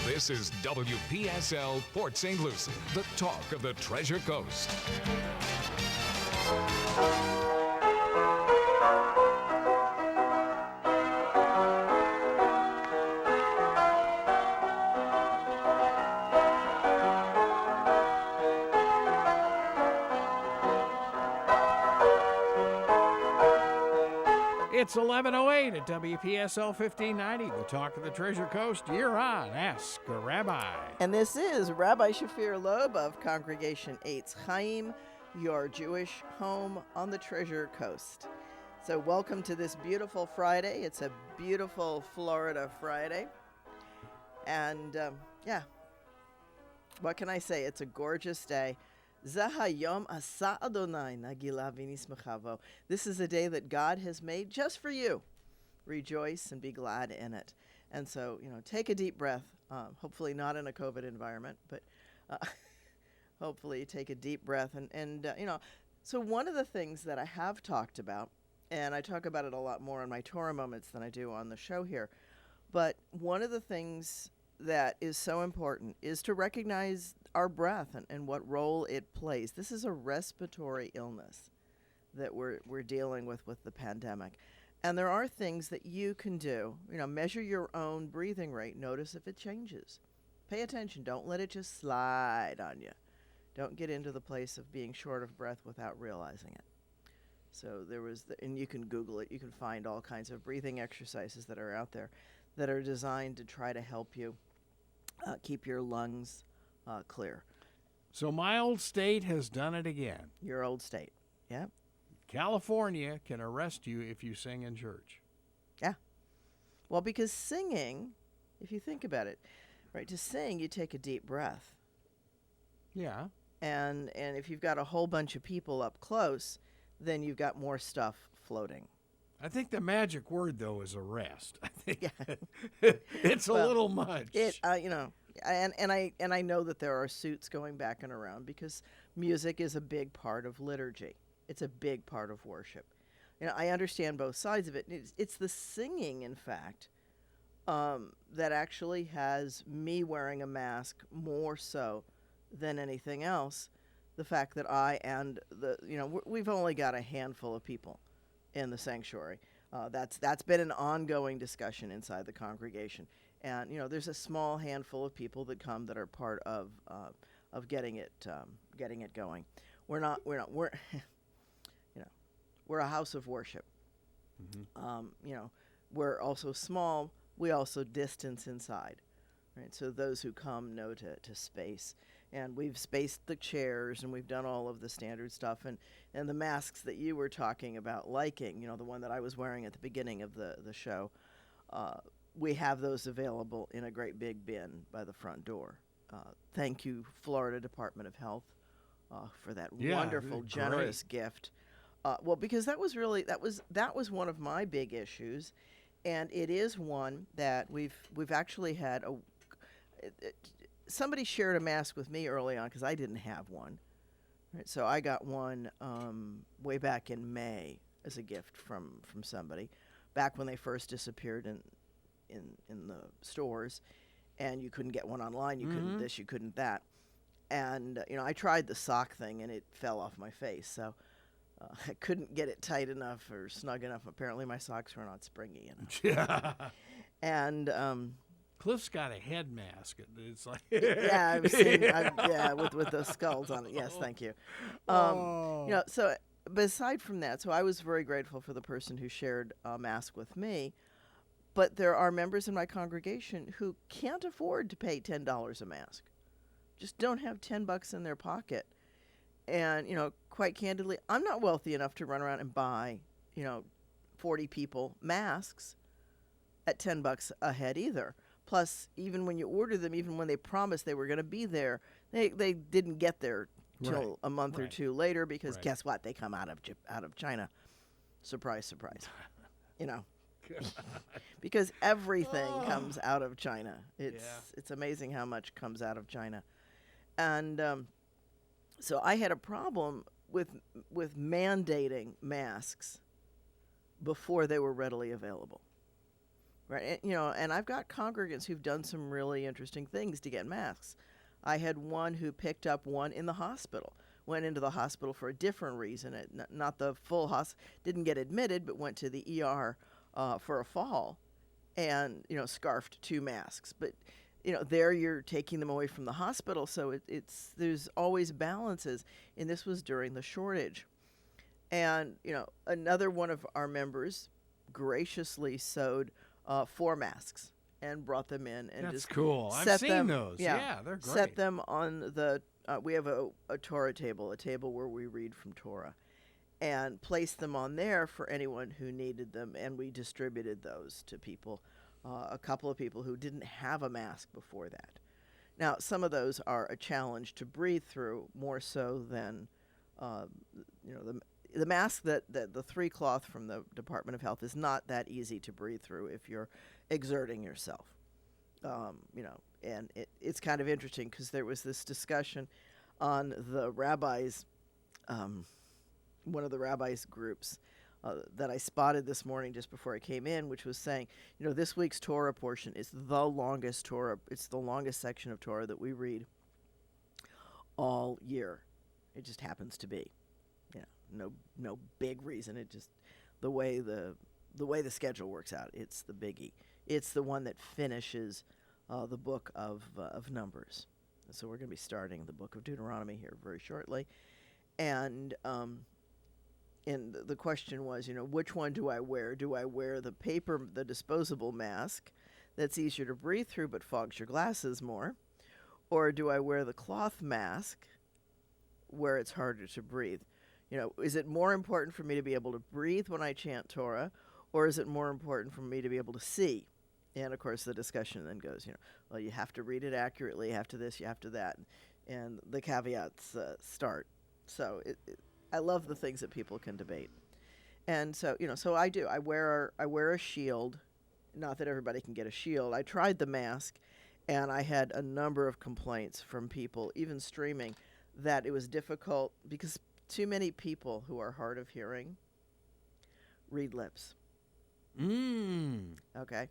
This is WPSL Port St. Lucie, the talk of the Treasure Coast. It's 11:08 at WPSL 1590, the talk of the Treasure Coast. You're on Ask a Rabbi. And this is Rabbi Shafir Loeb of Congregation Eitz Chaim, your Jewish home on the Treasure Coast. So welcome to this beautiful Friday. It's a beautiful Florida Friday. And what can I say? It's a gorgeous day. Zahayom asa Adonai nagila v'nismechavo. This is a day that God has made just for you. Rejoice and be glad in it. And so, take a deep breath. Hopefully not in a COVID environment, but hopefully take a deep breath. So one of the things that I have talked about, and I talk about it a lot more in my Torah moments than I do on the show here, but one of the things that is so important is to recognize our breath and what role it plays. This is a respiratory illness that we're dealing with the pandemic. And there are things that you can do. Measure your own breathing rate. Notice if it changes. Pay attention. Don't let it just slide on you. Don't get into the place of being short of breath without realizing it. So and you can Google it. You can find all kinds of breathing exercises that are out there that are designed to try to help you keep your lungs clear. So my old state has done it again. Your old state, yeah. California can arrest you if you sing in church. Yeah. Well, because singing, if you think about it, right, to sing, you take a deep breath. Yeah. And if you've got a whole bunch of people up close, then you've got more stuff floating. I think the magic word, though, is arrest. I think Yeah. it's a little much. And I know that there are suits going back and around because music is a big part of liturgy. It's a big part of worship. I understand both sides of it. It's the singing, in fact, that actually has me wearing a mask more so than anything else. The fact that we've only got a handful of people in the sanctuary. That's been an ongoing discussion inside the congregation. And there's a small handful of people that come that are part of getting it going. We're we're a house of worship. Mm-hmm. We're also small. We also distance inside, right? So those who come know to space, and we've spaced the chairs, and we've done all of the standard stuff, and the masks that you were talking about liking, the one that I was wearing at the beginning of the show. We have those available in a great big bin by the front door. Thank you, Florida Department of Health, for that wonderful, generous gift. Because that was one of my big issues, and it is one that we've actually had somebody shared a mask with me early on because I didn't have one. Right, so I got one way back in May as a gift from somebody, back when they first disappeared in the stores, and you couldn't get one online. You couldn't this, you couldn't that, and I tried the sock thing and it fell off my face. So I couldn't get it tight enough or snug enough. Apparently my socks were not springy enough. Yeah. And Cliff's got a head mask. It's like yeah, I've seen with those skulls on it. Yes, thank you. So but aside from that, so I was very grateful for the person who shared a mask with me. But there are members in my congregation who can't afford to pay $10 a mask. Just don't have $10 in their pocket. And, quite candidly, I'm not wealthy enough to run around and buy, 40 people masks at $10 a head either. Plus, even when you order them, even when they promised they were going to be there, they didn't get there till a month or two later because guess what? They come out of China. Surprise, surprise. Because everything comes out of China. It's amazing how much comes out of China. And so I had a problem with mandating masks before they were readily available. Right. And, and I've got congregants who've done some really interesting things to get masks. I had one who picked up one in the hospital, went into the hospital for a different reason. Not the full hospital, didn't get admitted, but went to the ER for a fall and, scarfed 2 masks. But, there you're taking them away from the hospital. So there's always balances. And this was during the shortage. And, another one of our members graciously sewed 4 masks and brought them in and That's just cool. set I've seen them, those. Yeah, they're great. Set them on the we have a Torah table, a table where we read from Torah, and placed them on there for anyone who needed them, and we distributed those to people, a couple of people who didn't have a mask before that. Now, some of those are a challenge to breathe through, more so than the mask that the 3 cloth from the Department of Health is not that easy to breathe through if you're exerting yourself. And it's kind of interesting because there was this discussion on the rabbis, one of the rabbis' groups that I spotted this morning just before I came in, which was saying, this week's Torah portion is the longest Torah. It's the longest section of Torah that we read all year. It just happens to be. No big reason. It just the way the schedule works out. It's the biggie. It's the one that finishes the book of Numbers. So we're going to be starting the book of Deuteronomy here very shortly, and the question was, which one do I wear? Do I wear the disposable mask that's easier to breathe through but fogs your glasses more, or do I wear the cloth mask where it's harder to breathe? Is it more important for me to be able to breathe when I chant Torah, or is it more important for me to be able to see? And, of course, the discussion then goes, well, you have to read it accurately, you have to this, you have to that, and the caveats start. So I love the things that people can debate. And so, so I do. I wear a shield. Not that everybody can get a shield. I tried the mask, and I had a number of complaints from people, even streaming, that it was difficult because too many people who are hard of hearing read lips. Okay?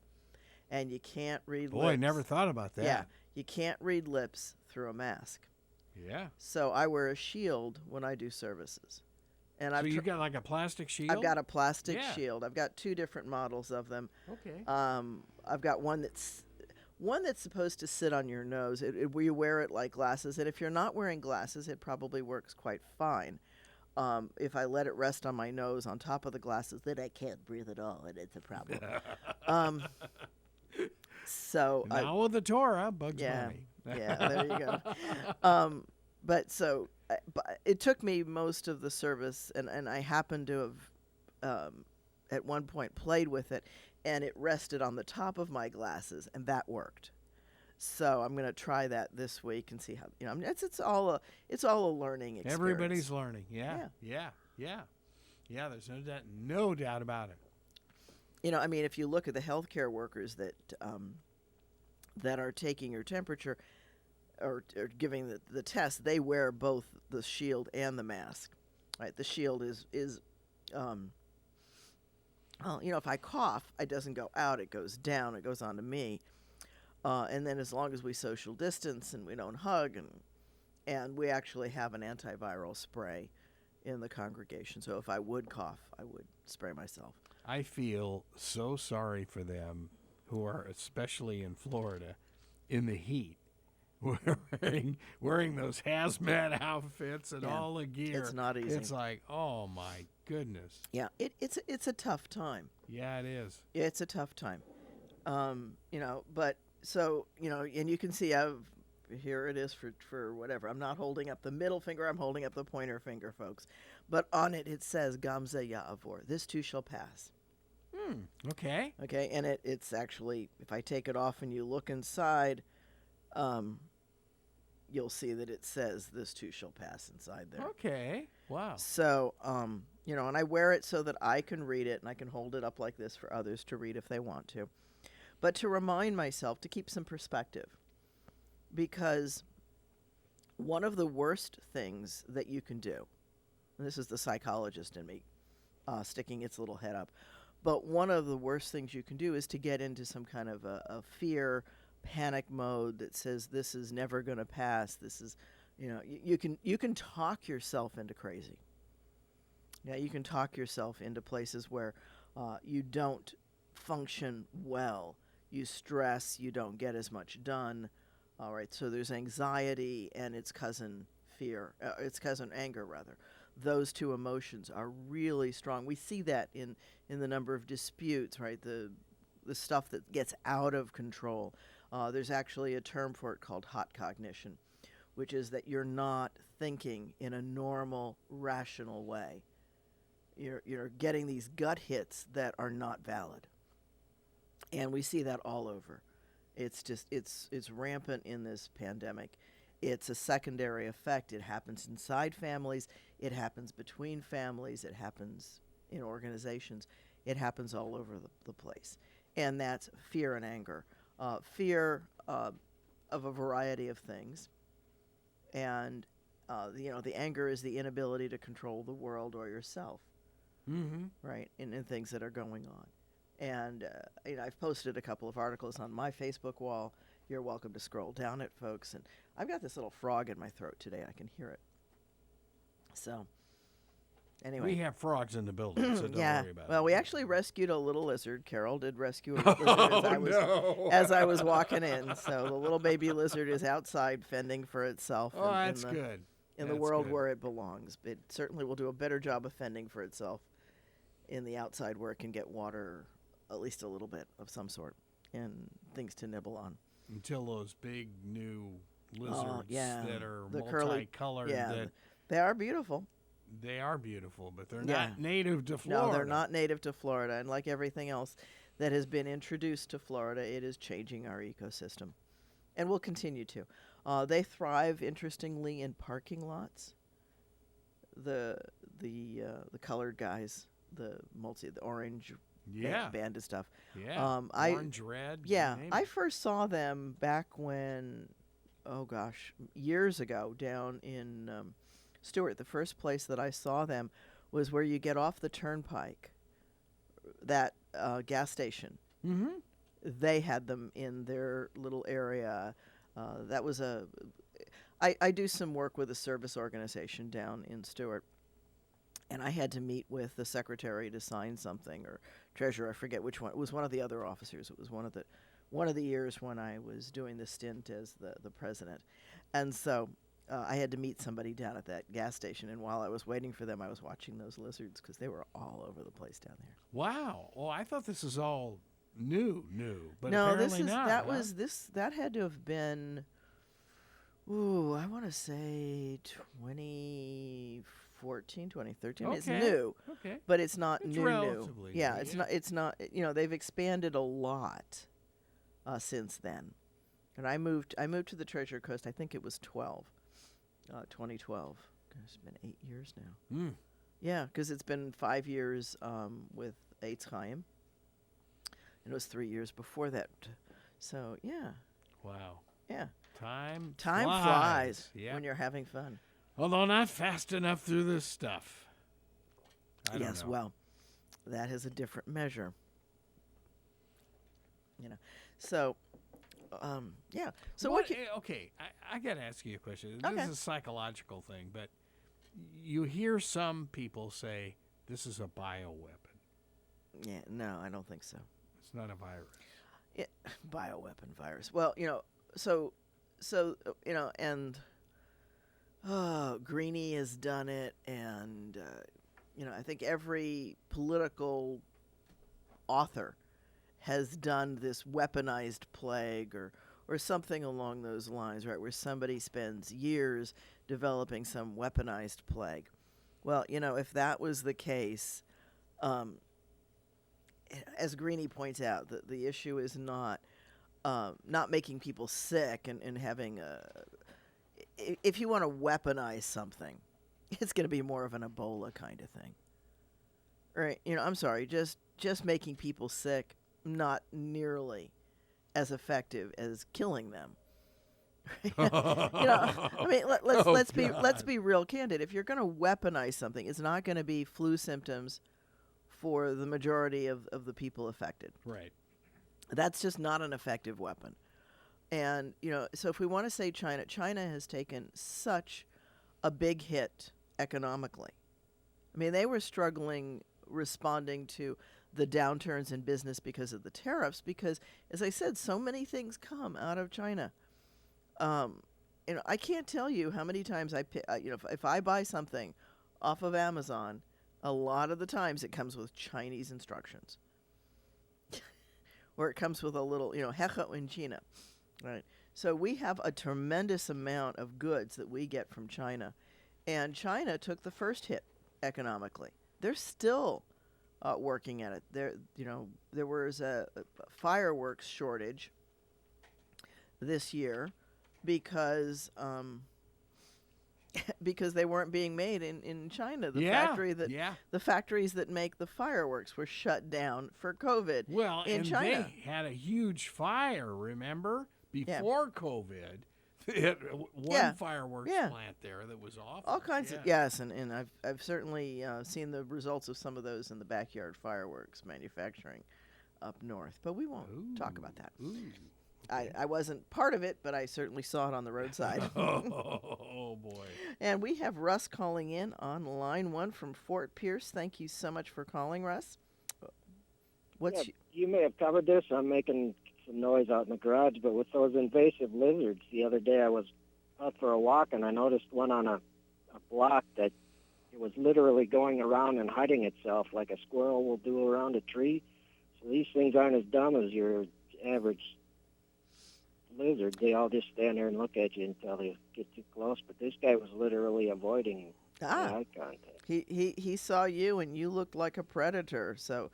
And you can't read lips. Boy, I never thought about that. Yeah, you can't read lips through a mask. Yeah. So I wear a shield when I do services. And so you got like a plastic shield? I've got a plastic shield. I've got 2 different models of them. Okay. I've got one that's supposed to sit on your nose. We wear it like glasses, and if you're not wearing glasses, it probably works quite fine. If I let it rest on my nose on top of the glasses, then I can't breathe at all, and it's a problem. So now with the Torah, Bugs Bunny. Yeah, there you go. But it took me most of the service, and I happened to have at one point played with it, and it rested on the top of my glasses, and that worked. So I'm going to try that this week and see how it's all a learning experience. Everybody's learning. Yeah. There's no doubt about it. If you look at the healthcare workers that are taking your temperature or giving the test, they wear both the shield and the mask. Right? The shield is if I cough, it doesn't go out, it goes down, it goes onto me. And then as long as we social distance and we don't hug, and we actually have an antiviral spray in the congregation. So if I would cough, I would spray myself. I feel so sorry for them who are, especially in Florida, in the heat, wearing those hazmat outfits and all the gear. It's not easy. It's like, oh my goodness. Yeah, it's a tough time. Yeah, it is. It's a tough time. But so, and you can see here it is for whatever. I'm not holding up the middle finger, I'm holding up the pointer finger, folks. But on it says Gamze Ya'avor. This too shall pass. Okay. Okay, and it's actually, if I take it off and you look inside, you'll see that it says this too shall pass inside there. Okay. Wow. So, and I wear it so that I can read it, and I can hold it up like this for others to read if they want to. But to remind myself to keep some perspective. Because one of the worst things that you can do, and this is the psychologist in me sticking its little head up, But one of the worst things you can do is to get into some kind of a fear, panic mode that says this is never going to pass. This is, you can talk yourself into crazy. Yeah, you can talk yourself into places where you don't function well. You stress, you don't get as much done. All right, so there's anxiety and its cousin fear, its cousin anger, rather. Those two emotions are really strong. We see that in the number of disputes, right? The stuff that gets out of control. There's actually a term for it called hot cognition, which is that you're not thinking in a normal, rational way. You're getting these gut hits that are not valid. And we see that all over. It's just, it's rampant in this pandemic. It's a secondary effect. It happens inside families. It happens between families. It happens in organizations. It happens all over the place. And that's fear and anger. Fear of a variety of things. And, the anger is the inability to control the world or yourself. Mm-hmm. Right, in things that are going on. And, I've posted a couple of articles on my Facebook wall. You're welcome to scroll down it, folks. And I've got this little frog in my throat today. I can hear it. So, anyway. We have frogs in the building, so don't worry about it. Well, we actually rescued a little lizard. Carol did rescue a lizard as I was walking in. So the little baby lizard is outside fending for itself. Oh, that's good. In the world where it belongs. It certainly will do a better job of fending for itself in the outside where it can get water, at least a little bit of some sort, and things to nibble on. Until those big new lizards that are the multicolored. They are beautiful. They are beautiful, but they're not native to Florida. No, they're not native to Florida. And like everything else that has been introduced to Florida, it is changing our ecosystem. And will continue to. They thrive, interestingly, in parking lots. The colored guys, the orange band of stuff. Yeah, orange, red. Yeah, I first saw them back when, years ago down in Stewart. The first place that I saw them was where you get off the turnpike, that gas station. Mm-hmm. They had them in their little area. That was I do some work with a service organization down in Stewart, and I had to meet with the secretary to sign something, or treasurer, I forget which one. It was one of the other officers. It was one of the years when I was doing the stint as the president. And so I had to meet somebody down at that gas station, and while I was waiting for them, I was watching those lizards because they were all over the place down there. Wow. Well, I thought this is all new, but no, apparently not. That had to have been, I want to say 2014, 2013. Okay. It's new, but it's not it's new. Relatively Yeah, new, it's not. They've expanded a lot since then. And I moved to the Treasure Coast. I think it was 2012. It's been 8 years now. Mm. Yeah, because it's been 5 years with Eitz Chaim. And it was 3 years before that. So, yeah. Wow. Yeah. Time flies when you're having fun. Although not fast enough through this stuff. I don't know. Well, that is a different measure. So, yeah. So okay, I got to ask you a question. Okay. This is a psychological thing, but you hear some people say this is a bioweapon. Yeah, no, I don't think so. It's not a virus. Bioweapon virus. Well, and Greenie has done it, and I think every political author has done this weaponized plague or something along those lines, right, where somebody spends years developing some weaponized plague. Well, if that was the case, as Greenie points out, the issue is not making people sick and having if you want to weaponize something, it's going to be more of an Ebola kind of thing. Right? I'm sorry, just making people sick, not nearly as effective as killing them. Let's be real candid. If you're going to weaponize something, it's not going to be flu symptoms for the majority of the people affected. Right. That's just not an effective weapon. And, so if we want to say China has taken such a big hit economically. I mean, they were struggling responding to the downturns in business because of the tariffs, because, as I said, so many things come out of China. I can't tell you how many times if I buy something off of Amazon, a lot of the times it comes with Chinese instructions. Or it comes with a little, Hecha in China, right? So we have a tremendous amount of goods that we get from China. And China took the first hit economically. They're still working at it. There was a fireworks shortage this year because they weren't being made in China. The factories that make the fireworks were shut down for COVID. Well, in and China. they had a huge fire, remember? Before COVID. They had one fireworks plant there that was awful. All kinds of and I've certainly seen the results of some of those in the backyard fireworks manufacturing up north. But we won't talk about that. Ooh. Okay. I wasn't part of it, but I certainly saw it on the roadside. Oh, boy. And we have Russ calling in on line 1 from Fort Pierce. Thank you so much for calling, Russ. You may have covered this. I'm making some noise out in the garage, but with those invasive lizards, the other day I was out for a walk, and I noticed one on a block that it was literally going around and hiding itself like a squirrel will do around a tree. So these things aren't as dumb as your average lizard. They all just stand there and look at you until they get too close. But this guy was literally avoiding eye contact. He saw you, and you looked like a predator. So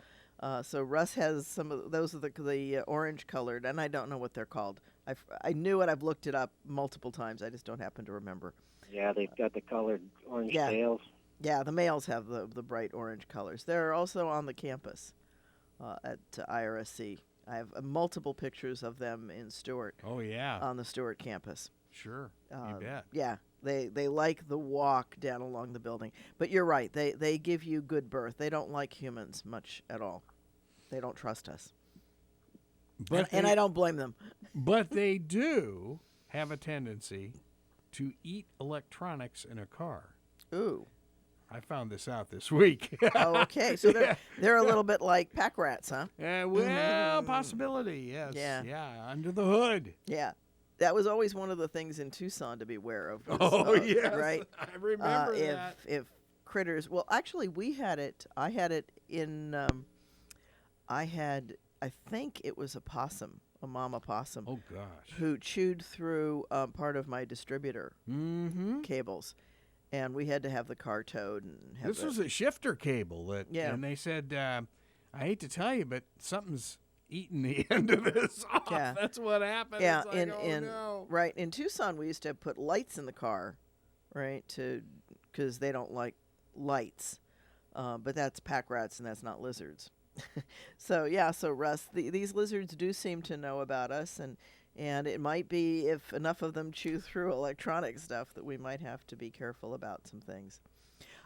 Russ has some of those are the orange colored, and I don't know what they're called. I knew it. I've looked it up multiple times. I just don't happen to remember. Yeah, they've got the colored orange tails. Yeah, the males have the bright orange colors. They're also on the campus at IRSC. I have multiple pictures of them in Stewart. Oh, yeah. On the Stewart campus. Sure, you bet. Yeah, they like the walk down along the building. But you're right. They give you good birth. They don't like humans much at all. They don't trust us. And I don't blame them. But they do have a tendency to eat electronics in a car. Ooh. I found this out this week. Oh, okay. So they're a little bit like pack rats, huh? Well, possibility, yes. Yeah, under the hood. Yeah. That was always one of the things in Tucson to be aware of. Yes. Right? I remember that. If critters... Well, actually, we had it... I had it in... I think it was a possum, a mama possum. Oh, gosh. Who chewed through part of my distributor cables. And we had to have the car towed. This was a shifter cable. And they said, I hate to tell you, but something's eating the end of this off. Yeah. That's what happened. Yeah, It's no. Right. In Tucson, we used to put lights in the car, right, because they don't like lights. But that's pack rats, and that's not lizards. So Russ, these lizards do seem to know about us, and it might be if enough of them chew through electronic stuff that we might have to be careful about some things.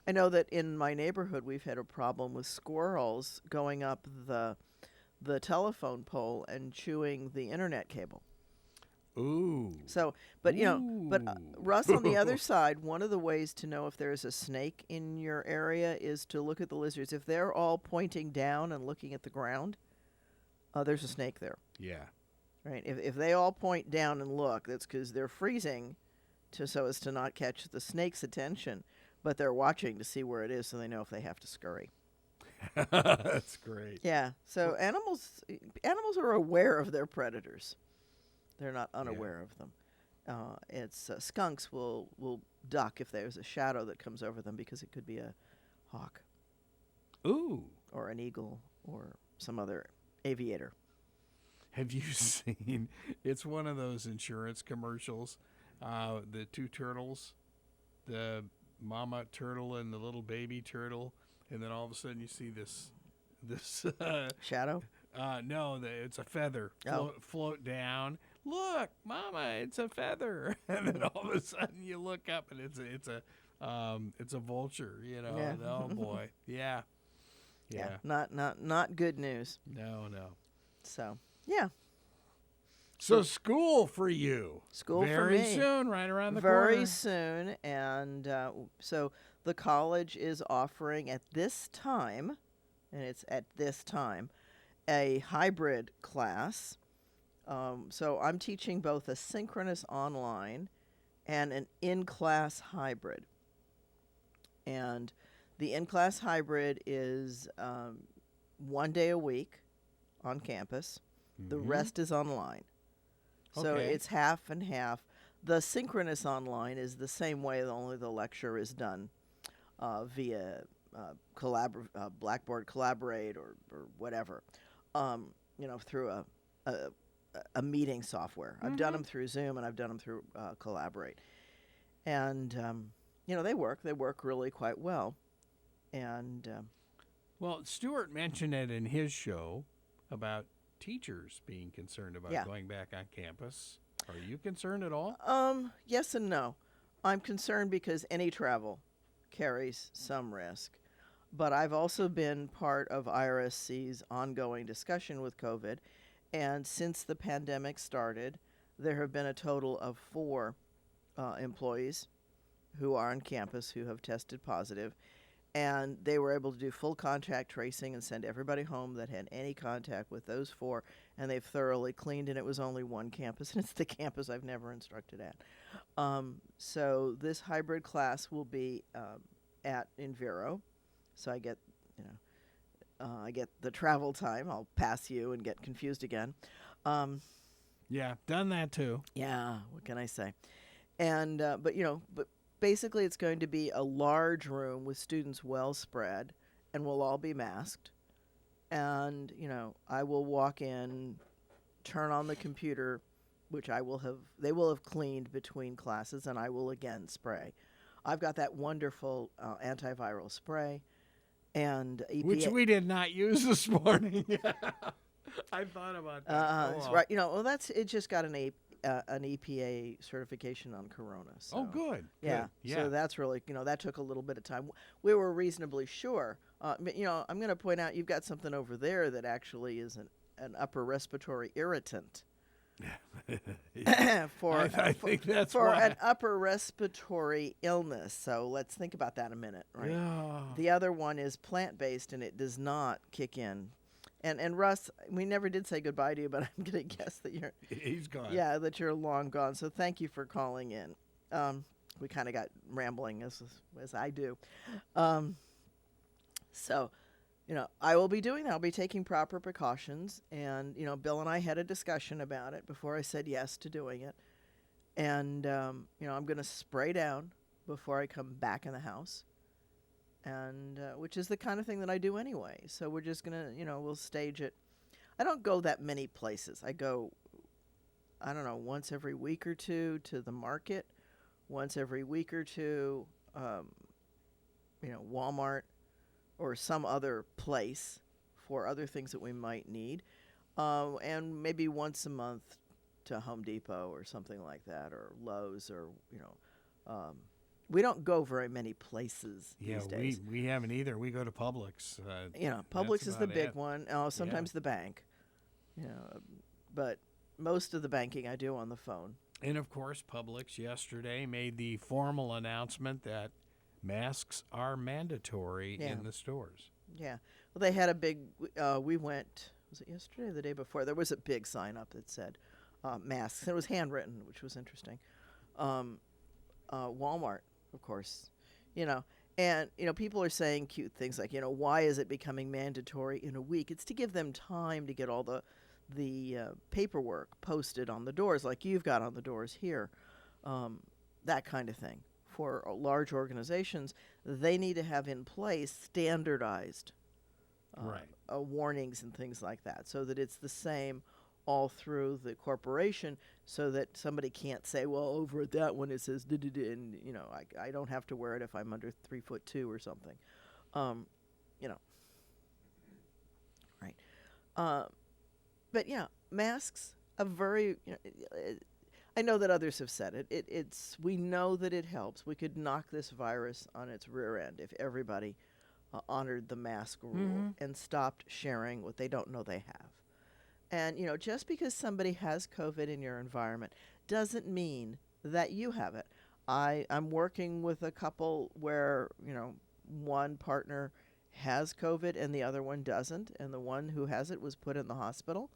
I know that in my neighborhood we've had a problem with squirrels going up the telephone pole and chewing the internet cable. Ooh. So, but Russ, on the other side, one of the ways to know if there's a snake in your area is to look at the lizards. If they're all pointing down and looking at the ground, there's a snake there. Yeah. Right. If they all point down and look, that's because they're freezing, so as to not catch the snake's attention, but they're watching to see where it is, so they know if they have to scurry. That's great. Yeah. So animals are aware of their predators. They're not unaware of them. It's skunks will duck if there's a shadow that comes over them because it could be a hawk. Ooh. Or an eagle or some other aviator. Have you seen? It's one of those insurance commercials. The two turtles, the mama turtle and the little baby turtle, and then all of a sudden you see this shadow. No, it's a feather float down. Look, mama, it's a feather, and then all of a sudden you look up and it's a vulture. You know. Yeah. And oh boy, yeah. Yeah. Not good news. No. So, yeah. So school for you. School for very me. soon, right around the Very corner. soon. And so the college is offering at this time, and it's at this time, a hybrid class. So I'm teaching both a synchronous online and an in-class hybrid. And the in-class hybrid is 1 day a week on campus. The rest is online. So Okay. it's half and half. The synchronous online is the same way, only the lecture is done via Blackboard Collaborate or whatever, through a meeting software. I've done them through Zoom and I've done them through Collaborate. And, they work really quite well. And Well, Stuart mentioned it in his show about teachers being concerned about going back on campus. Are you concerned at all? yes and no. I'm concerned because any travel carries some risk. But I've also been part of IRSC's ongoing discussion with COVID. And since the pandemic started, there have been a total of 4 employees who are on campus who have tested positive. And they were able to do full contact tracing and send everybody home that had any contact with those 4. And they've thoroughly cleaned, and it was only one campus, and it's the campus I've never instructed at. So this hybrid class will be in Vero. So I get, I get the travel time. I'll pass you and get confused again. Yeah, done that too. Yeah, what can I say? And but basically it's going to be a large room with students well spread, and we'll all be masked. And I will walk in, turn on the computer, which they will have cleaned between classes, and I will again spray. I've got that wonderful antiviral spray, and EPA, Which we did not use this morning. I thought about that. that's right. It just got an EPA certification on Corona. So. Oh, good. Yeah. Good. So that's really, that took a little bit of time. We were reasonably sure. But, I'm going to point out you've got something over there that actually is an upper respiratory irritant. I think that's for why. an upper respiratory illness. So let's think about that a minute, right? Yeah. The other one is plant-based, and it does not kick in. And Russ, we never did say goodbye to you, but I'm going to guess that He's gone. Yeah, that you're long gone. So thank you for calling in. We kind of got rambling as I do. So, I will be doing that. I'll be taking proper precautions. And, Bill and I had a discussion about it before I said yes to doing it. And, I'm going to spray down before I come back in the house. And which is the kind of thing that I do anyway. So we're just going to, we'll stage it. I don't go that many places. I go, I don't know, once every week or two to the market, once every week or two, Walmart or some other place for other things that we might need, and maybe once a month to Home Depot or something like that, or Lowe's, or we don't go very many places these days. we haven't either. We go to Publix. Publix is the big it. one. Sometimes the bank. But most of the banking I do on the phone. And of course, Publix yesterday made the formal announcement that masks are mandatory in the stores. Yeah. Well, they had a big, we went, was it yesterday or the day before? There was a big sign up that said masks. And it was handwritten, which was interesting. Walmart, of course, and, people are saying cute things like, why is it becoming mandatory in a week? It's to give them time to get all the paperwork posted on the doors like you've got on the doors here, that kind of thing. For large organizations, they need to have in place standardized warnings and things like that, so that it's the same all through the corporation, so that somebody can't say, well, over at that one it says da-da-da, and I don't have to wear it if I'm under 3'2" or something, right. But yeah, masks are very. I know that others have said it. We know that it helps. We could knock this virus on its rear end if everybody honored the mask rule and stopped sharing what they don't know they have. And, just because somebody has COVID in your environment doesn't mean that you have it. I'm working with a couple where, one partner has COVID and the other one doesn't, and the one who has it was put in the hospital.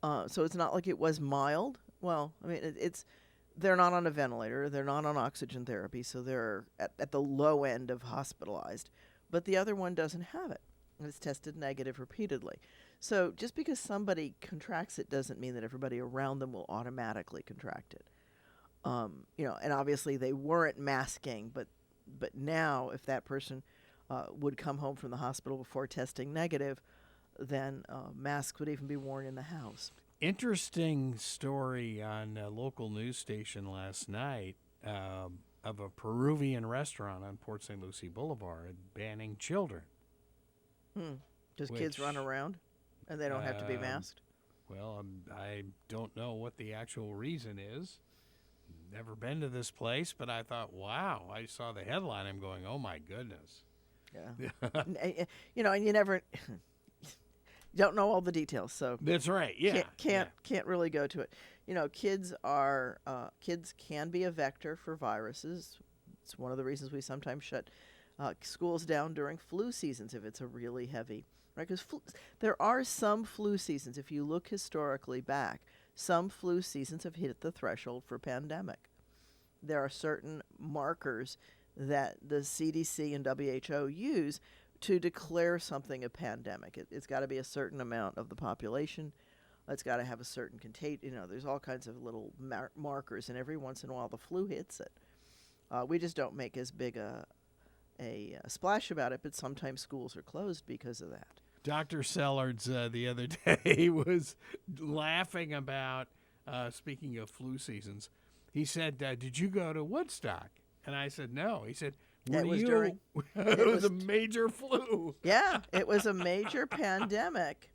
So it's not like it was mild. Well, I mean, they're not on a ventilator, they're not on oxygen therapy, so they're at the low end of hospitalized. But the other one doesn't have it, and it's tested negative repeatedly. So just because somebody contracts it doesn't mean that everybody around them will automatically contract it. And obviously they weren't masking, but now if that person would come home from the hospital before testing negative, then masks would even be worn in the house. Interesting story on a local news station last night of a Peruvian restaurant on Port St. Lucie Boulevard banning children. Does kids run around and they don't have to be masked? Well, I don't know what the actual reason is. Never been to this place, but I thought, wow, I saw the headline. I'm going, oh, my goodness. Yeah. And you never don't know all the details. So that's right. Yeah. Can't really go to it. Kids can be a vector for viruses. It's one of the reasons we sometimes shut schools down during flu seasons if it's a really heavy, right? Because there are some flu seasons, if you look historically back, some flu seasons have hit the threshold for pandemic. There are certain markers that the CDC and WHO use to declare something a pandemic. It's got to be a certain amount of the population. It's got to have a certain contagion. There's all kinds of little markers, and every once in a while the flu hits it. We just don't make as big a splash about it, but sometimes schools are closed because of that. Dr. Sellards the other day was laughing about, speaking of flu seasons, he said, did you go to Woodstock? And I said, no. He said, it was a major flu. Yeah, it was a major pandemic.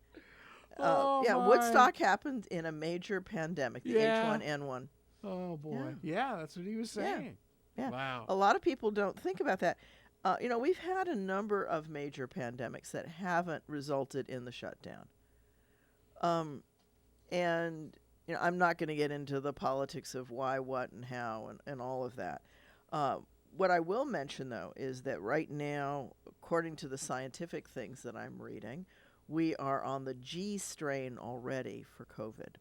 My. Woodstock happened in a major pandemic, the H1N1. Oh, boy. Yeah, that's what he was saying. Yeah. Wow. A lot of people don't think about that. We've had a number of major pandemics that haven't resulted in the shutdown. And I'm not going to get into the politics of why, what, and how, and all of that. What I will mention, though, is that right now, according to the scientific things that I'm reading, we are on the G strain already for COVID.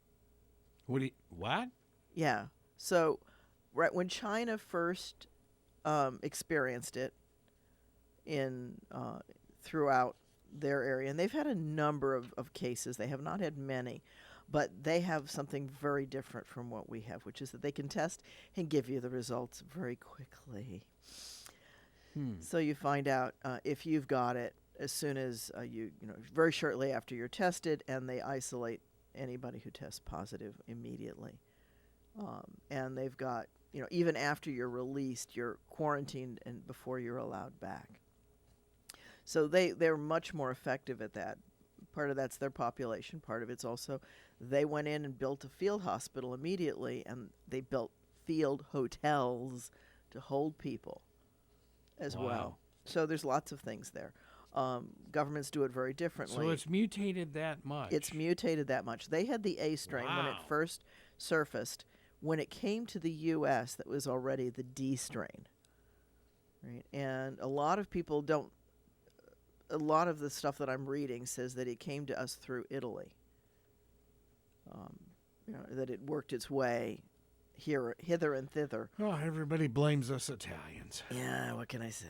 What? Yeah. So, right when China first experienced it throughout their area, and they've had a number of cases. They have not had many, but they have something very different from what we have, which is that they can test and give you the results very quickly. So you find out if you've got it as soon as very shortly after you're tested, and they isolate anybody who tests positive immediately. And they've got, even after you're released, you're quarantined and before you're allowed back. So they're much more effective at that. Part of that's their population. Part of it's also they went in and built a field hospital immediately, and they built field hotels to hold people as well. So there's lots of things there. Governments do it very differently. So it's mutated that much. It's mutated that much. They had the A strain when it first surfaced. When it came to the U.S., that was already the D strain. Right? And a lot of people don't. A lot of the stuff that I'm reading says that it came to us through Italy. That it worked its way hither and thither. Oh, everybody blames us Italians. Yeah, what can I say?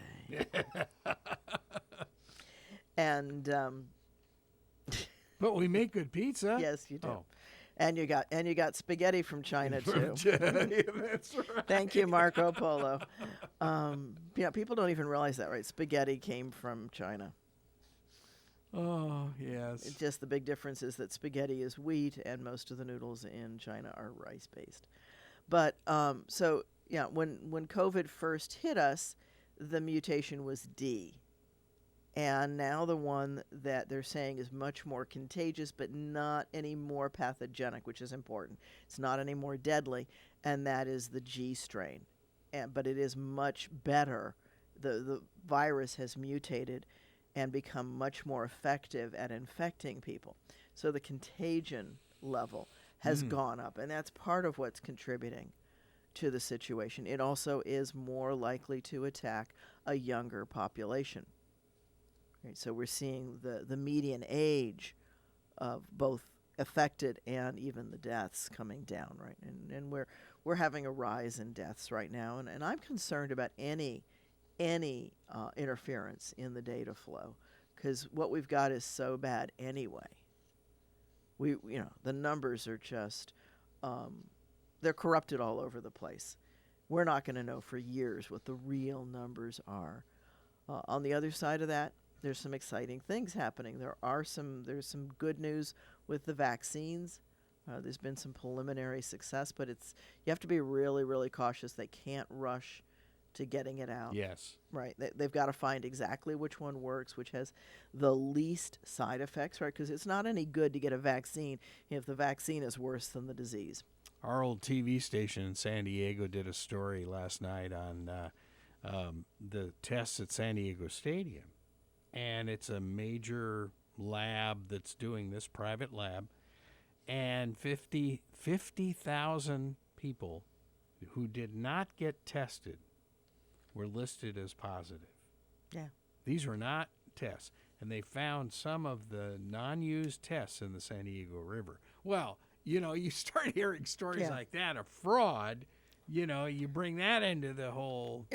And but we make good pizza. yes, you do. Oh. And you got spaghetti from China too. That's right. Thank you, Marco Polo. People don't even realize that, right? Spaghetti came from China. Oh, yes. It's just the big difference is that spaghetti is wheat, and most of the noodles in China are rice-based. But when COVID first hit us, the mutation was D. And now the one that they're saying is much more contagious, but not any more pathogenic, which is important. It's not any more deadly, and that is the G strain. But it is much better. The virus has mutated, and become much more effective at infecting people. So the contagion level has gone up, and that's part of what's contributing to the situation. It also is more likely to attack a younger population. Right, so we're seeing the median age of both affected and even the deaths coming down, right? And we're having a rise in deaths right now, and I'm concerned about any interference in the data flow, because what we've got is so bad anyway. The numbers are just they're corrupted all over the place. We're not going to know for years what the real numbers are. On the other side of that, there's some exciting things happening. There's some good news with the vaccines. There's been some preliminary success, but you have to be really, really cautious. They can't rush to getting it out. Yes. Right. They've got to find exactly which one works, which has the least side effects, right? Because it's not any good to get a vaccine if the vaccine is worse than the disease. Our old TV station in San Diego did a story last night on the tests at San Diego Stadium. And it's a major lab that's doing this, private lab. And 50,000 people who did not get tested were listed as positive. Yeah. These were not tests. And they found some of the non-used tests in the San Diego River. Well, you start hearing stories like that, a fraud, you bring that into the whole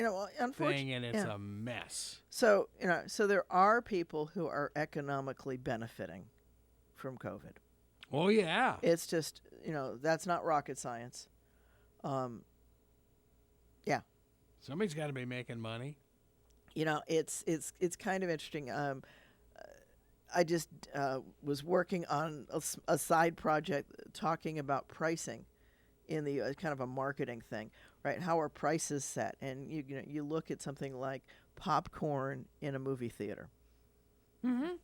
thing, and it's a mess. So, so there are people who are economically benefiting from COVID. Oh, yeah. It's just, that's not rocket science. Yeah. Somebody's got to be making money. It's kind of interesting. I just was working on a side project talking about pricing in the kind of a marketing thing, right? How are prices set? And you look at something like popcorn in a movie theater,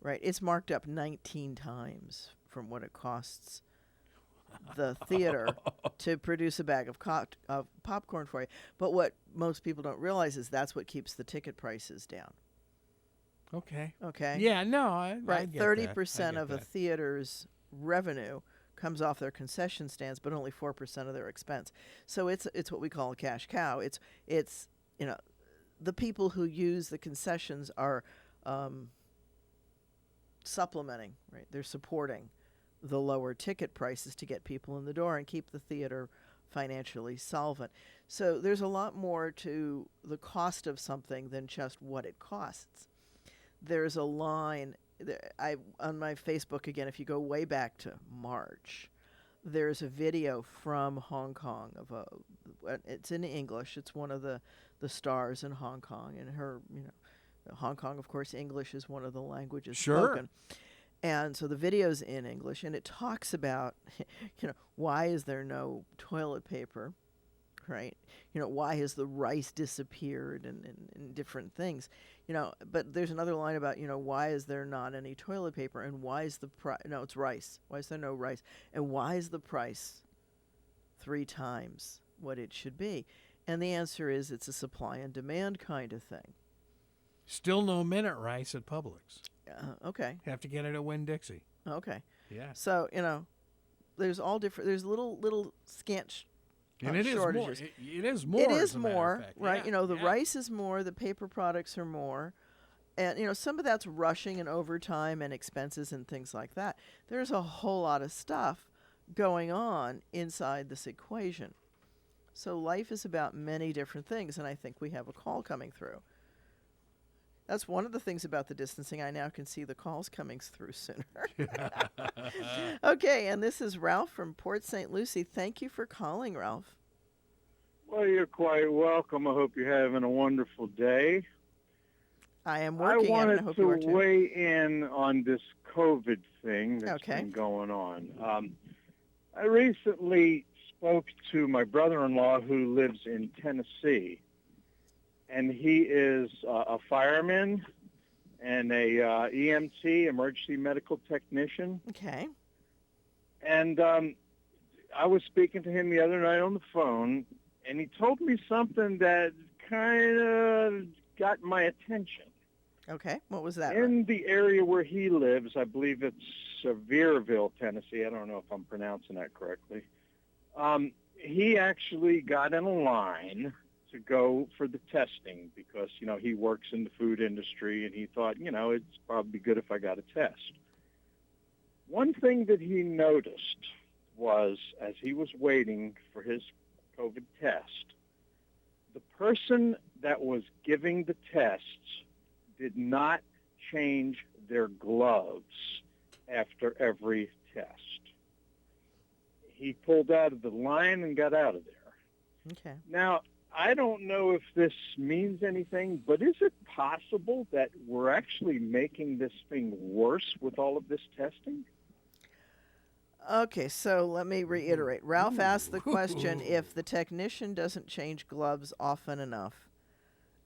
right? It's marked up 19 times from what it costs the theater to produce a bag of popcorn for you. But what most people don't realize is that's what keeps the ticket prices down. Okay. Yeah, no, I get 30% of a theater's revenue comes off their concession stands, but only 4% of their expense. So it's what we call a cash cow. It's the people who use the concessions are supplementing, right? They're supporting the lower ticket prices to get people in the door and keep the theater financially solvent. So there's a lot more to the cost of something than just what it costs. There's a line on my Facebook, again, if you go way back to March, there's a video from Hong Kong it's in English. It's one of the stars in Hong Kong, and her, Hong Kong, of course, English is one of the languages spoken. And so the video's in English, and it talks about, why is there no toilet paper, right? Why has the rice disappeared and different things, But there's another line about, why is there not any toilet paper, and why is the price? No, it's rice. Why is there no rice? And why is the price 3 times what it should be? And the answer is it's a supply and demand kind of thing. Still no minute rice at Publix. Okay. Have to get it at Winn-Dixie. Okay. Yeah. So, there's all different. There's little scant and it shortages. It is more. It is more, right? Yeah. The rice is more. The paper products are more. And, some of that's rushing and overtime and expenses and things like that. There's a whole lot of stuff going on inside this equation. So life is about many different things, and I think we have a call coming through. That's one of the things about the distancing. I now can see the calls coming through sooner. Okay, and this is Ralph from Port St. Lucie. Thank you for calling, Ralph. Well, you're quite welcome. I hope you're having a wonderful day. I am working on it. I hope you are too. I wanted to weigh in on this COVID thing that's been going on. I recently spoke to my brother-in-law who lives in Tennessee. And he is a fireman and a EMT, emergency medical technician. Okay. And I was speaking to him the other night on the phone, and he told me something that kind of got my attention. Okay. What was that? In the area where he lives, I believe it's Sevierville, Tennessee. I don't know if I'm pronouncing that correctly. He actually got in a line to go for the testing because, he works in the food industry, and he thought, it's probably good if I got a test. One thing that he noticed was, as he was waiting for his COVID test, the person that was giving the tests did not change their gloves after every test. He pulled out of the line and got out of there. Okay. Now, I don't know if this means anything, but is it possible that we're actually making this thing worse with all of this testing? Okay, so let me reiterate. Ralph asked the question, if the technician doesn't change gloves often enough,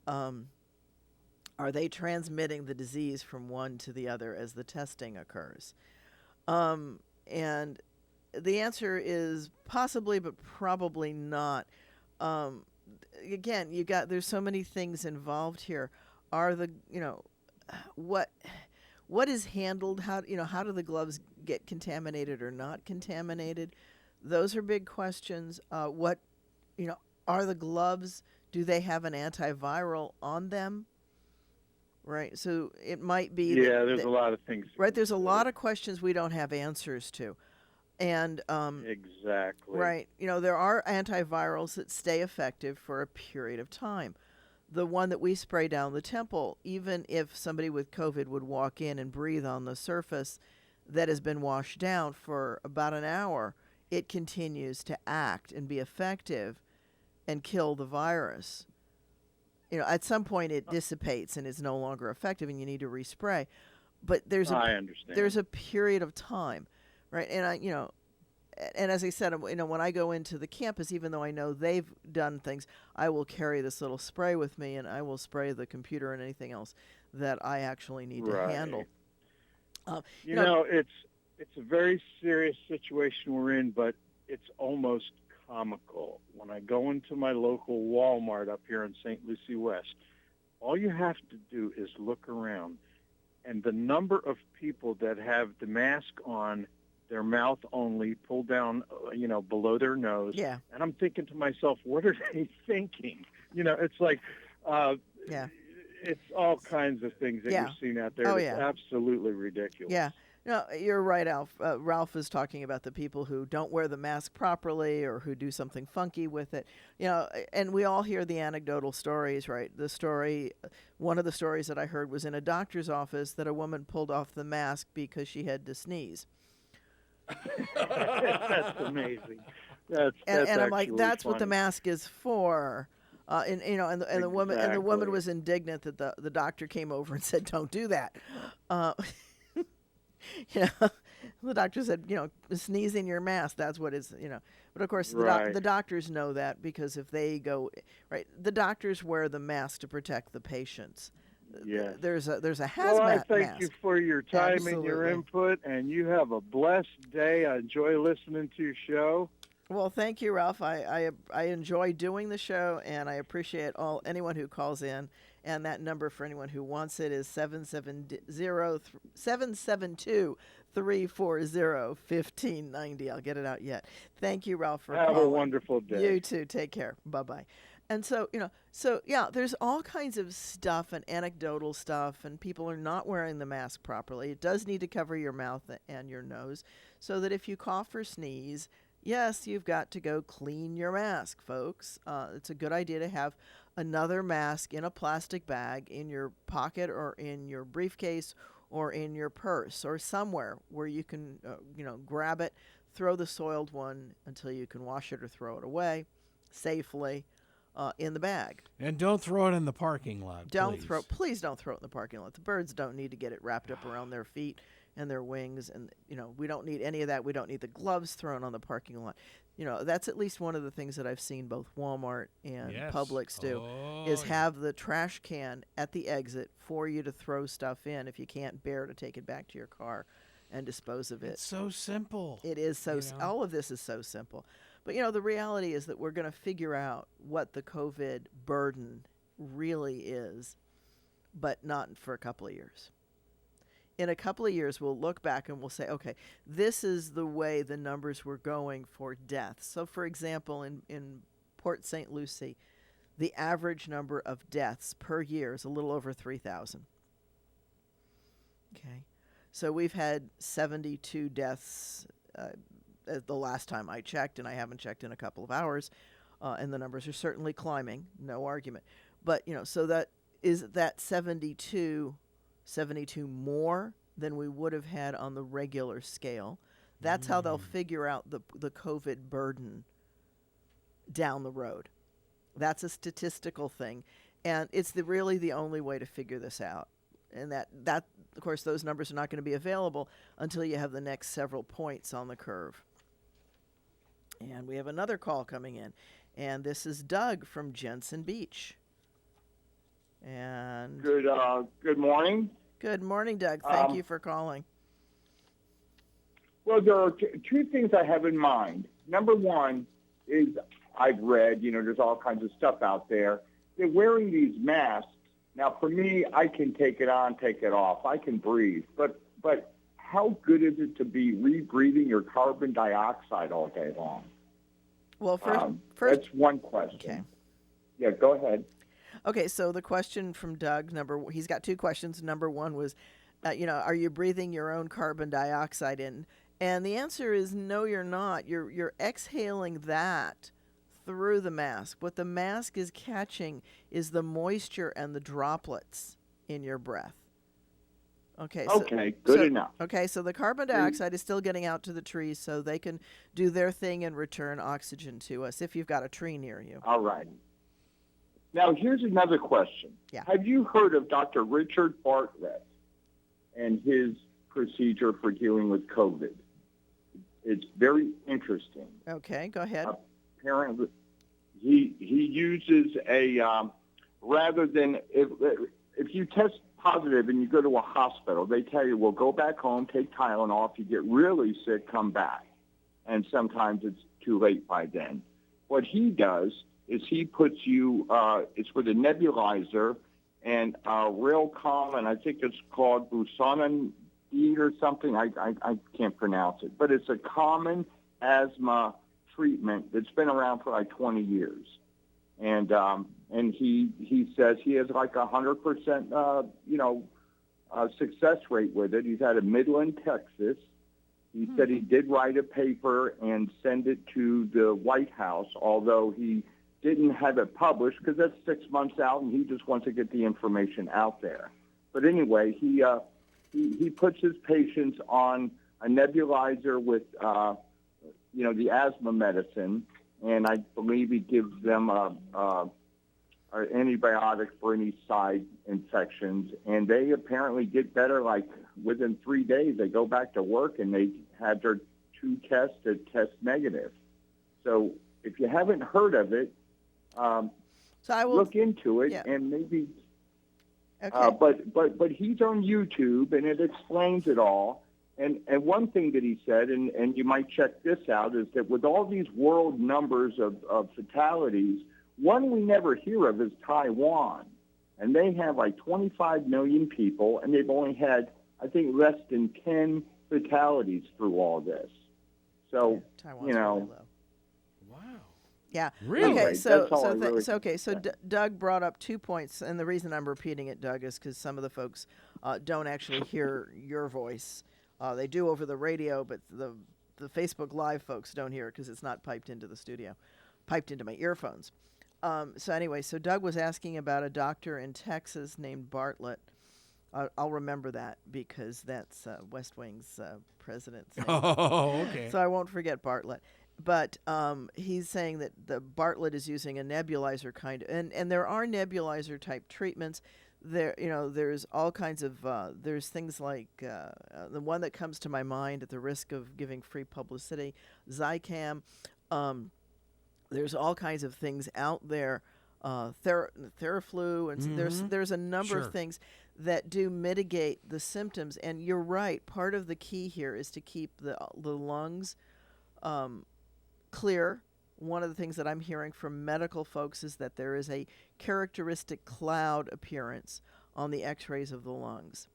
are they transmitting the disease from one to the other as the testing occurs? And the answer is possibly, but probably not. Again, there's so many things involved here. Are the, what is handled? How do the gloves get contaminated or not contaminated? Those are big questions. Are the gloves, do they have an antiviral on them? Right. So it might be. Yeah, there's a lot of things. Right. There's a lot of questions we don't have answers to. And exactly. Right. There are antivirals that stay effective for a period of time. The one that we spray down the temple, even if somebody with COVID would walk in and breathe on the surface that has been washed down for about an hour, it continues to act and be effective and kill the virus. At some point it dissipates and is no longer effective and you need to respray. But I understand. There's a period of time, right? And and as I said, when I go into the campus, even though I know they've done things, I will carry this little spray with me, and I will spray the computer and anything else that I actually need to handle. It's a very serious situation we're in, but it's almost comical. When I go into my local Walmart up here in St. Lucie West, all you have to do is look around, and the number of people that have the mask on, their mouth only, pulled down, below their nose. Yeah. And I'm thinking to myself, what are they thinking? It's like, it's all kinds of things that you're seeing out there. It's absolutely ridiculous. Yeah. No, you're right, Alf. Ralph is talking about the people who don't wear the mask properly or who do something funky with it. And we all hear the anecdotal stories, right? One of the stories that I heard was in a doctor's office that a woman pulled off the mask because she had to sneeze. That's amazing. That's I'm like, that's funny. what the mask is for. The woman was indignant that the doctor came over and said, "Don't do that." The doctor said, sneeze in your mask. That's what is, But of course, the doctors know that because if they go right, the doctors wear the mask to protect the patients. Yeah. There's a hazmat Well, I thank mask. you for your time Absolutely. and your input, and you have a blessed day. I enjoy listening to your show. Well, thank you, Ralph. I enjoy doing the show, and I appreciate anyone who calls in. And that number for anyone who wants it is 772-340-1590. I'll get it out yet. Thank you, Ralph, for calling. Have a wonderful day. You too. Take care. Bye-bye. And so, there's all kinds of stuff and anecdotal stuff, and people are not wearing the mask properly. It does need to cover your mouth and your nose so that if you cough or sneeze, yes, you've got to go clean your mask, folks. It's a good idea to have another mask in a plastic bag in your pocket or in your briefcase or in your purse or somewhere where you can, grab it, throw the soiled one until you can wash it or throw it away safely in the bag. And don't throw it in the parking lot, Please don't throw it in the parking lot. The birds don't need to get it wrapped up around their feet and their wings, and we don't need any of that. We don't need the gloves thrown on the parking lot. That's at least one of the things that I've seen both Walmart and Publix do is have the trash can at the exit for you to throw stuff in if you can't bear to take it back to your car and dispose of it. It's so simple. It is all of this is so simple. But the reality is that we're going to figure out what the COVID burden really is but not for a couple of years. In a couple of years, we'll look back and we'll say, okay, this is the way the numbers were going for deaths. So, for example, in Port St. Lucie, the average number of deaths per year is a little over 3,000. Okay. So we've had 72 deaths the last time I checked, and I haven't checked in a couple of hours, and the numbers are certainly climbing, no argument. But, so that is that 72 more than we would have had on the regular scale. That's how they'll figure out the COVID burden down the road. That's a statistical thing, and it's really the only way to figure this out. And that of course, those numbers are not going to be available until you have the next several points on the curve. And we have another call coming in, and this is Doug from Jensen Beach. And good morning. Good morning, Doug. Thank you for calling. Well, there are two things I have in mind. Number one is I've read, there's all kinds of stuff out there. They're wearing these masks. Now, for me, I can take it on, take it off. I can breathe. But how good is it to be rebreathing your carbon dioxide all day long? Well, first that's one question. Okay. Yeah, go ahead. Okay, so the question from Doug, he's got two questions. Number one was, are you breathing your own carbon dioxide in? And the answer is no, you're not. You're exhaling that through the mask. What the mask is catching is the moisture and the droplets in your breath. Okay. Good enough. Okay, so the carbon dioxide is still getting out to the trees so they can do their thing and return oxygen to us if you've got a tree near you. All right. Now, here's another question. Yeah. Have you heard of Dr. Richard Bartlett and his procedure for dealing with COVID? It's very interesting. Okay, go ahead. Apparently, he uses rather than if you test positive and you go to a hospital, they tell you, well, go back home, take Tylenol. If you get really sick, come back. And sometimes it's too late by then. What he does is he puts you, it's with a nebulizer and real common, I think it's called busanidine or something. I can't pronounce it. But it's a common asthma treatment that's been around for like 20 years. And he says he has like 100%, success rate with it. He's out of Midland, Texas. He said he did write a paper and send it to the White House, although he didn't have it published because that's 6 months out, and he just wants to get the information out there. But anyway, he puts his patients on a nebulizer with, the asthma medicine, and I believe he gives them an antibiotic for any side infections, and they apparently get better. Like within 3 days, they go back to work, and they had their 2 tests that test negative. So if you haven't heard of it, so I will look into it, and maybe. Okay. But he's on YouTube, and it explains it all. And one thing that he said, and you might check this out, is that with all these world numbers of fatalities, one we never hear of is Taiwan. And they have like 25 million people, and they've only had, I think, less than 10 fatalities through all this. So, Taiwan's really low. Wow. Yeah. Really? Okay. So Yeah. Doug brought up 2 points, and the reason I'm repeating it, Doug, is because some of the folks don't actually hear your voice. They do over the radio, but the Facebook Live folks don't hear it because it's not piped into the studio, piped into my earphones. So Doug was asking about a doctor in Texas named Bartlett. I'll remember that because that's West Wing's president's name. Oh, okay. So I won't forget Bartlett. But he's saying that the Bartlett is using a nebulizer and there are nebulizer type treatments. There's all kinds of there's things like the one that comes to my mind at the risk of giving free publicity, Zicam. There's all kinds of things out there, Theraflu, and there's a number of things that do mitigate the symptoms. And you're right. Part of the key here is to keep the lungs clear. One of the things that I'm hearing from medical folks is that there is a characteristic cloud appearance on the x-rays of the lungs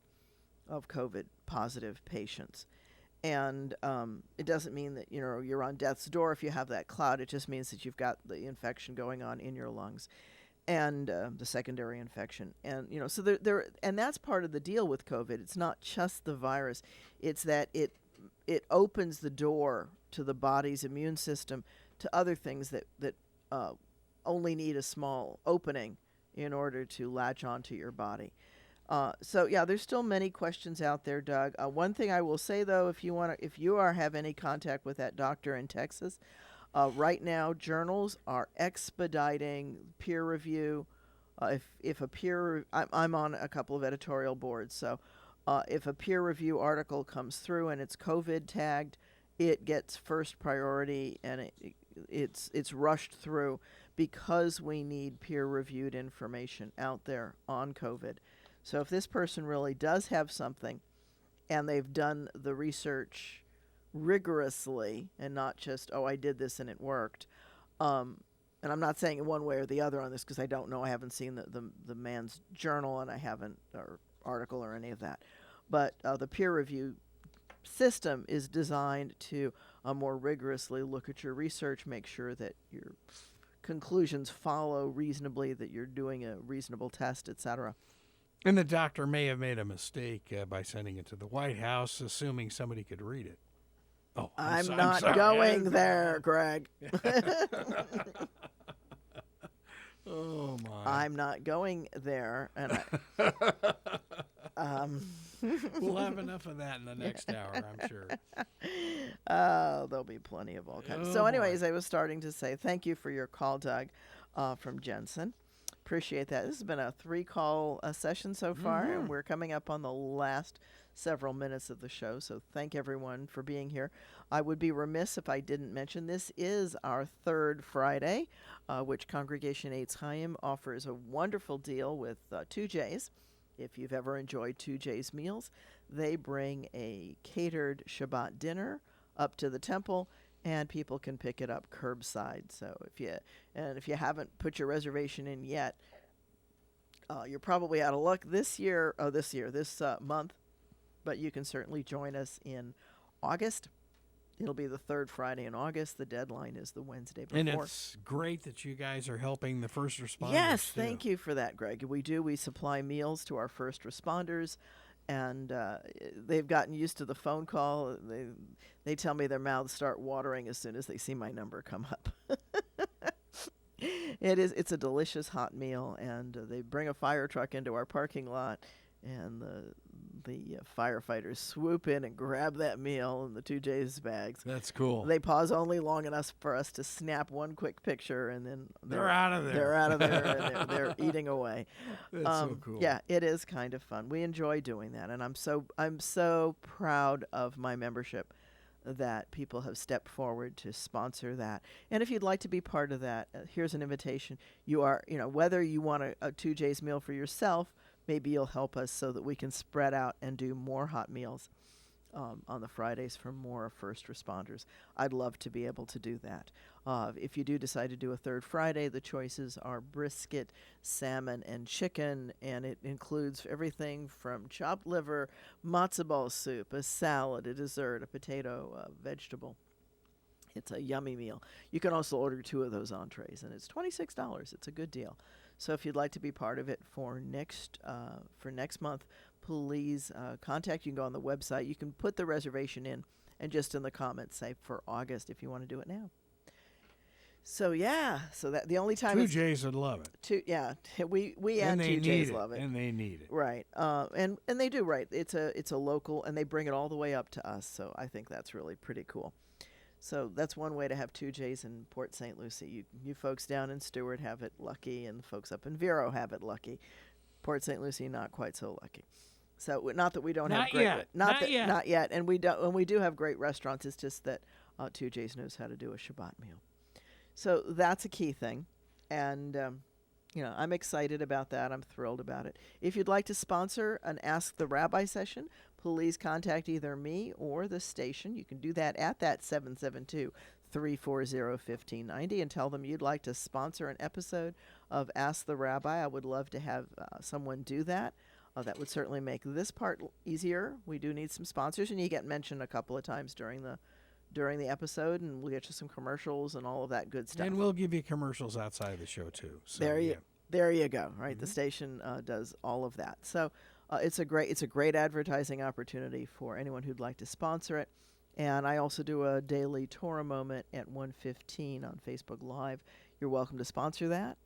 of COVID positive patients. And it doesn't mean that, you're on death's door if you have that cloud. It just means that you've got the infection going on in your lungs and the secondary infection. And, so and that's part of the deal with COVID. It's not just the virus. It's that it opens the door to the body's immune system to other things that only need a small opening in order to latch onto your body. There's still many questions out there, Doug. One thing I will say, though, if you have any contact with that doctor in Texas, right now journals are expediting peer review. I'm on a couple of editorial boards, so if a peer review article comes through and it's COVID tagged, it gets first priority, and it's rushed through because we need peer reviewed information out there on COVID. So if this person really does have something and they've done the research rigorously and not just, I did this and it worked. And I'm not saying one way or the other on this because I don't know. I haven't seen the man's journal and I haven't, or article or any of that. But the peer review system is designed to more rigorously look at your research, make sure that your conclusions follow reasonably, that you're doing a reasonable test, etc. And the doctor may have made a mistake by sending it to the White House, assuming somebody could read it. Oh, I'm sorry. going there, Greg. Oh, my. I'm not going there. And we'll have enough of that in the next hour, I'm sure. There'll be plenty of all kinds. So anyways, I was starting to say thank you for your call, Doug, from Jensen. Appreciate that. This has been a 3-call session so far, and we're coming up on the last several minutes of the show. So thank everyone for being here. I would be remiss if I didn't mention this is our third Friday, which Congregation Eitz Chaim offers a wonderful deal with 2J's. If you've ever enjoyed 2J's meals, they bring a catered Shabbat dinner up to the temple, and people can pick it up curbside. So if you haven't put your reservation in yet, you're probably out of luck this month, but you can certainly join us in August. It'll be the third Friday in August. The deadline is the Wednesday before. And it's great that you guys are helping the first responders. Yes, too. Thank you for that, Greg. We do. We supply meals to our first responders. And they've gotten used to the phone call. They tell me their mouths start watering as soon as they see my number come up. It's a delicious hot meal, and they bring a fire truck into our parking lot, and the firefighters swoop in and grab that meal in the 2J's bags. That's cool. They pause only long enough for us to snap one quick picture, and then they're out of there. They're out of there, and they're eating away. That's so cool. Yeah, it is kind of fun. We enjoy doing that, and I'm so proud of my membership that people have stepped forward to sponsor that. And if you'd like to be part of that, here's an invitation. You are, whether you want a 2J's meal for yourself, maybe you'll help us so that we can spread out and do more hot meals on the Fridays for more first responders. I'd love to be able to do that. If you do decide to do a third Friday, the choices are brisket, salmon, and chicken, and it includes everything from chopped liver, matzo ball soup, a salad, a dessert, a potato, a vegetable. It's a yummy meal. You can also order 2 of those entrees, and it's $26. It's a good deal. So if you'd like to be part of it for next month, please contact. You can go on the website. You can put the reservation in, and just in the comments say for August if you want to do it now. So that the only time 2J's would love it. We and 2J's love it, and they need it, right? And they do, right? It's a local, and they bring it all the way up to us. So I think that's really pretty cool. So that's one way to have 2J's in Port St. Lucie. You folks down in Stewart have it lucky, and folks up in Vero have it lucky. Port St. Lucie, not quite so lucky. So not that we don't have great, not yet, and we do have great restaurants. It's just that 2J's knows how to do a Shabbat meal. So that's a key thing, and I'm excited about that. I'm thrilled about it. If you'd like to sponsor an Ask the Rabbi session, please contact either me or the station. You can do that at that 772-340-1590 and tell them you'd like to sponsor an episode of Ask the Rabbi. I would love to have someone do that. that would certainly make this part easier. We do need some sponsors, and you get mentioned a couple of times during the episode, and we'll get you some commercials and all of that good stuff. And we'll give you commercials outside of the show too. So, there you go. Right, the station does all of that. So it's a great advertising opportunity for anyone who'd like to sponsor it. And I also do a daily Torah moment at 1:15 on Facebook Live. You're welcome to sponsor that.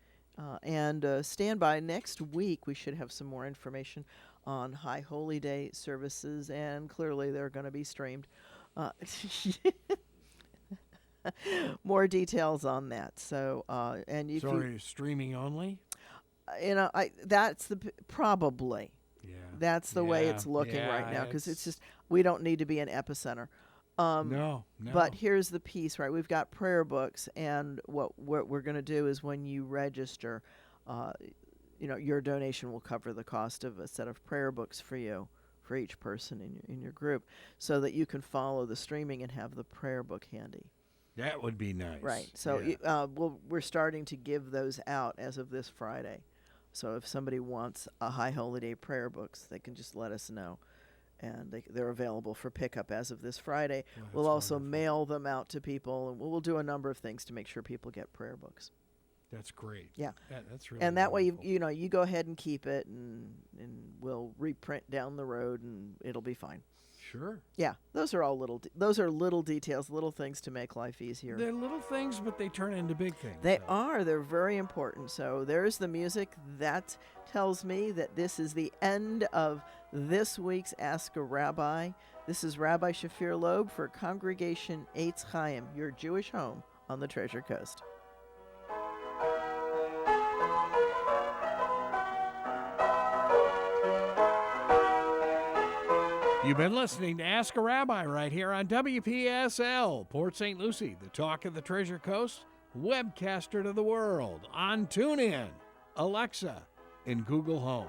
And stand by next week. We should have some more information on High Holy Day services, and clearly they're going to be streamed. More details on that. So, and if streaming only. That's probably. Yeah. That's the way it's looking right now, because it's just we don't need to be an epicenter. No. But here's the piece, right? We've got prayer books, and what we're going to do is when you register, your donation will cover the cost of a set of prayer books for you, for each person in your group, so that you can follow the streaming and have the prayer book handy. That would be nice. Right. So we're starting to give those out as of this Friday. So if somebody wants a High Holy Day prayer books, they can just let us know. And they're available for pickup as of this Friday. We'll also mail them out to people, and we'll do a number of things to make sure people get prayer books. That's great. Yeah. That's really And that wonderful. way, you go ahead and keep it, and we'll reprint down the road, and it'll be fine. Sure. Yeah, those are little details, little things to make life easier. They're little things, but they turn into big things. They are. They're very important. So there's the music. That tells me that this is the end of this week's Ask a Rabbi. This is Rabbi Shafir Loeb for Congregation Eitz Chaim, your Jewish home on the Treasure Coast. You've been listening to Ask a Rabbi right here on WPSL, Port St. Lucie, the talk of the Treasure Coast, webcaster to the world, on TuneIn, Alexa, and Google Home.